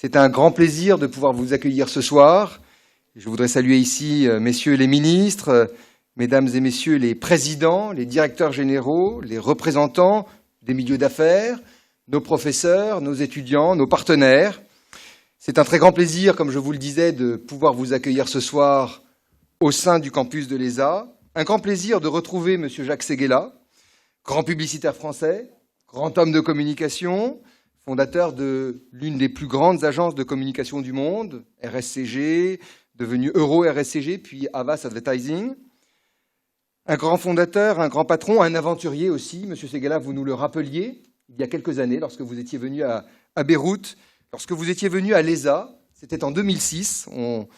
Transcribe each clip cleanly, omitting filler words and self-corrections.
C'est un grand plaisir de pouvoir vous accueillir ce soir. Je voudrais saluer ici messieurs les ministres, mesdames et messieurs les présidents, les directeurs généraux, les représentants des milieux d'affaires, nos professeurs, nos étudiants, nos partenaires. C'est un très grand plaisir, comme je vous le disais, de pouvoir vous accueillir ce soir au sein du campus de l'ESA. Un grand plaisir de retrouver M. Jacques Séguéla, grand publicitaire français, grand homme de communication, fondateur de l'une des plus grandes agences de communication du monde, RSCG, devenu Euro-RSCG, puis Havas Advertising. Un grand fondateur, un grand patron, un aventurier aussi. Monsieur Séguéla, vous nous le rappeliez il y a quelques années, lorsque vous étiez venu à Beyrouth, lorsque vous étiez venu à l'ESA, c'était en 2006, on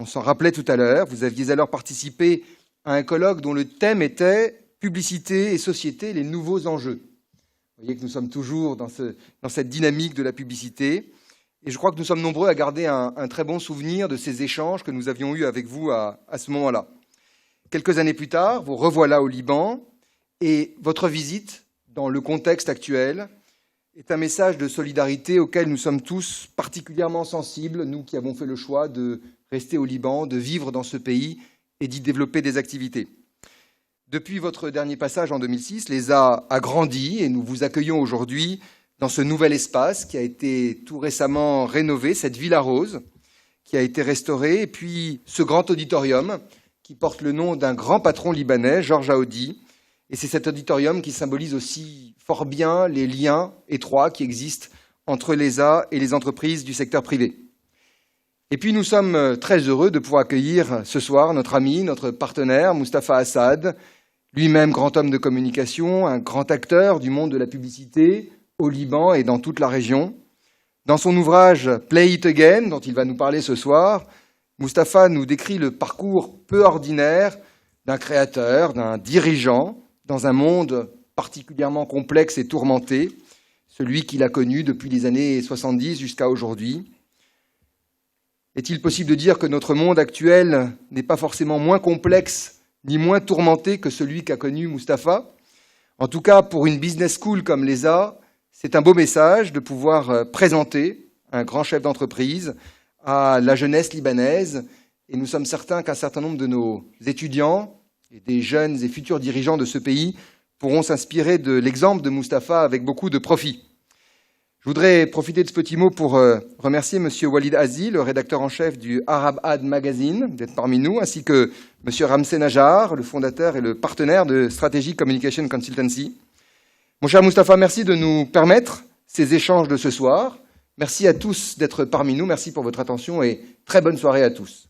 s'en rappelait tout à l'heure. Vous aviez alors participé à un colloque dont le thème était « Publicité et société, les nouveaux enjeux ». Vous voyez que nous sommes toujours dans cette dynamique de la publicité. Et je crois que nous sommes nombreux à garder un très bon souvenir de ces échanges que nous avions eus avec vous à ce moment-là. Quelques années plus tard, vous revoilà au Liban, et votre visite, dans le contexte actuel, est un message de solidarité auquel nous sommes tous particulièrement sensibles, nous qui avons fait le choix de rester au Liban, de vivre dans ce pays et d'y développer des activités. Depuis votre dernier passage en 2006, l'ESA a grandi et nous vous accueillons aujourd'hui dans ce nouvel espace qui a été tout récemment rénové, cette Villa Rose qui a été restaurée, et puis ce grand auditorium qui porte le nom d'un grand patron libanais, Georges Aoudi. Et c'est cet auditorium qui symbolise aussi fort bien les liens étroits qui existent entre l'ESA et les entreprises du secteur privé. Et puis nous sommes très heureux de pouvoir accueillir ce soir notre ami, notre partenaire, Mustapha Assad, lui-même grand homme de communication, un grand acteur du monde de la publicité au Liban et dans toute la région. Dans son ouvrage « Play It Again », dont il va nous parler ce soir, Mustapha nous décrit le parcours peu ordinaire d'un créateur, d'un dirigeant, dans un monde particulièrement complexe et tourmenté, celui qu'il a connu depuis les années 70 jusqu'à aujourd'hui. Est-il possible de dire que notre monde actuel n'est pas forcément moins complexe ni moins tourmenté que celui qu'a connu Mustapha? En tout cas, pour une business school comme l'ESA, c'est un beau message de pouvoir présenter un grand chef d'entreprise à la jeunesse libanaise. Et nous sommes certains qu'un certain nombre de nos étudiants et des jeunes et futurs dirigeants de ce pays pourront s'inspirer de l'exemple de Mustapha avec beaucoup de profit. Je voudrais profiter de ce petit mot pour remercier M. Walid Azi, le rédacteur en chef du Arab Ad Magazine, d'être parmi nous, ainsi que M. Ramsey Najjar, le fondateur et le partenaire de Strategy Communication Consultancy. Mon cher Mustapha, merci de nous permettre ces échanges de ce soir. Merci à tous d'être parmi nous. Merci pour votre attention et très bonne soirée à tous.